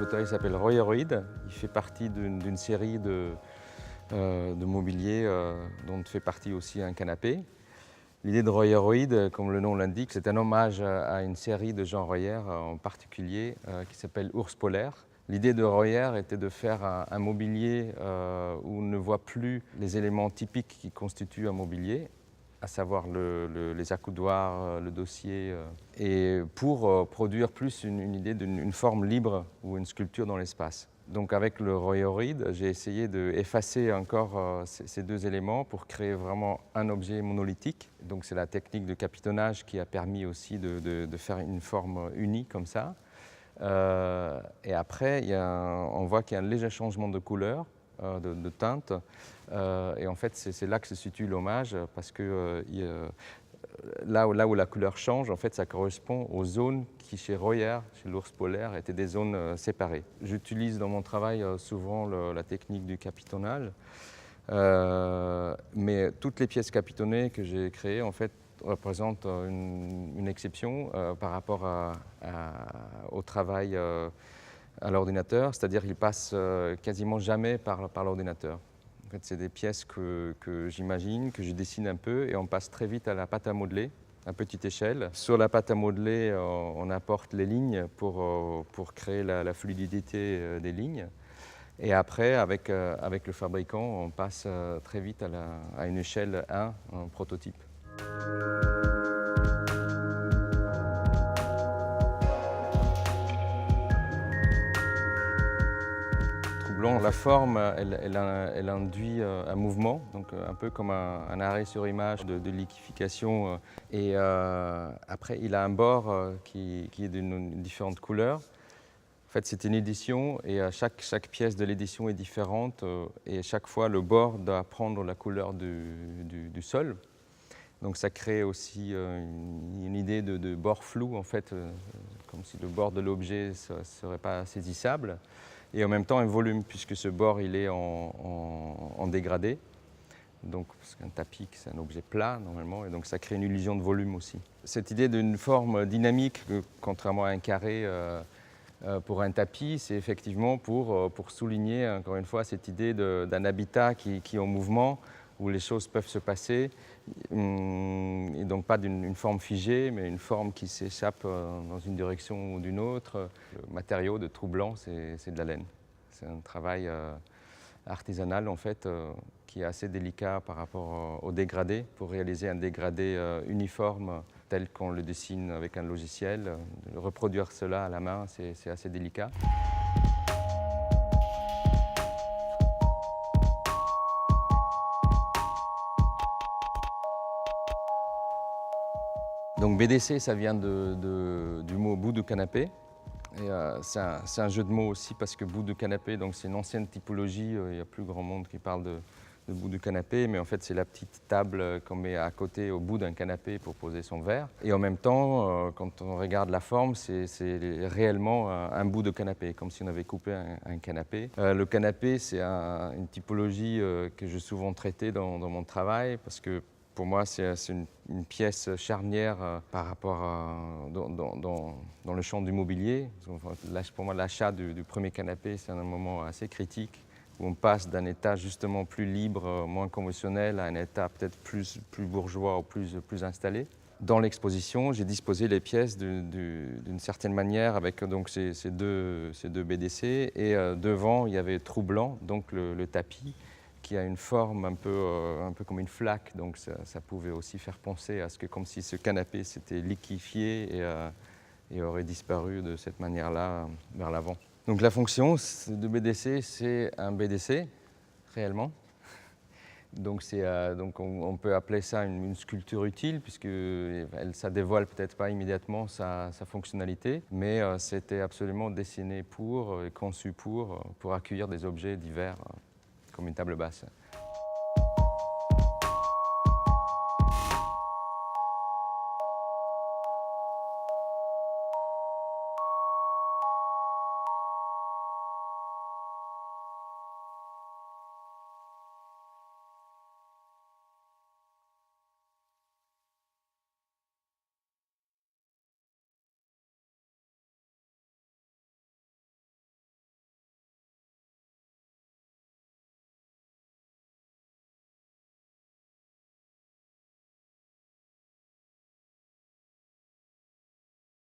fauteuil s'appelle Royeroid. Il fait partie d'une série de mobilier dont fait partie aussi un canapé. L'idée de Royeroid, comme le nom l'indique, c'est un hommage à une série de Jean Royer en particulier qui s'appelle Ours polaire. L'idée de Royer était de faire un mobilier où on ne voit plus les éléments typiques qui constituent un mobilier, à savoir les accoudoirs, le dossier, et pour produire plus une idée d'une forme libre ou une sculpture dans l'espace. Donc avec le Royeroid, j'ai essayé d'effacer encore ces deux éléments pour créer vraiment un objet monolithique. Donc c'est la technique de capitonnage qui a permis aussi de faire une forme unie comme ça. Et après, on voit qu'il y a un léger changement de couleur, de teinte. Et en fait, c'est là que se situe l'hommage, parce que là où la couleur change, en fait, ça correspond aux zones qui, chez Royer, chez l'ours polaire, étaient des zones séparées. J'utilise dans mon travail souvent la technique du capitonnage, mais toutes les pièces capitonnées que j'ai créées, en fait, représentent une exception par rapport au travail à l'ordinateur, c'est-à-dire qu'ils passent quasiment jamais par l'ordinateur. En fait, c'est des pièces que j'imagine, que je dessine un peu, et on passe très vite à la pâte à modeler, à petite échelle. Sur la pâte à modeler, on apporte les lignes pour créer la fluidité des lignes. Et après, avec le fabricant, on passe très vite à une échelle 1, un prototype. Troublant, la forme, elle induit un mouvement, donc un peu comme un arrêt sur image de liquéfaction. Et après, il a un bord qui est d'une différente couleur. En fait, c'est une édition et chaque pièce de l'édition est différente et chaque fois, le bord doit prendre la couleur du sol. Donc ça crée aussi une idée de bord flou, en fait, comme si le bord de l'objet ne serait pas saisissable. Et en même temps un volume, puisque ce bord il est en dégradé. Donc, parce qu'un tapis, c'est un objet plat normalement, et donc ça crée une illusion de volume aussi. Cette idée d'une forme dynamique, contrairement à un carré pour un tapis, c'est effectivement pour souligner encore une fois cette idée d'un habitat qui est en mouvement, où les choses peuvent se passer, et donc pas d'une forme figée, mais une forme qui s'échappe dans une direction ou d'une autre. Le matériau de Troublant, c'est de la laine. C'est un travail artisanal en fait, qui est assez délicat par rapport au dégradé. Pour réaliser un dégradé uniforme tel qu'on le dessine avec un logiciel, reproduire cela à la main, c'est assez délicat. Donc BDC, ça vient du mot bout de canapé. Et c'est un jeu de mots aussi parce que bout de canapé, donc c'est une ancienne typologie. Il n'y a plus grand monde qui parle de bout de canapé, mais en fait c'est la petite table qu'on met à côté au bout d'un canapé pour poser son verre. Et en même temps, quand on regarde la forme, c'est réellement un bout de canapé, comme si on avait coupé un canapé. Le canapé, c'est une typologie que j'ai souvent traitée dans mon travail parce que pour moi, c'est une pièce charnière par rapport dans le champ du mobilier. Pour moi, l'achat du premier canapé, c'est un moment assez critique où on passe d'un état justement plus libre, moins conventionnel, à un état peut-être plus bourgeois ou plus installé. Dans l'exposition, j'ai disposé les pièces d'une certaine manière avec donc, ces deux BDC. Et devant, il y avait Troublant, donc le tapis, qui a une forme un peu comme une flaque, donc ça pouvait aussi faire penser à ce que comme si ce canapé s'était liquéfié et aurait disparu de cette manière-là vers l'avant. Donc la fonction de BDC, c'est un BDC, réellement. Donc, on peut appeler ça une sculpture utile, puisque ça dévoile peut-être pas immédiatement sa fonctionnalité, mais c'était absolument dessiné et conçu pour accueillir des objets divers, comme une table basse.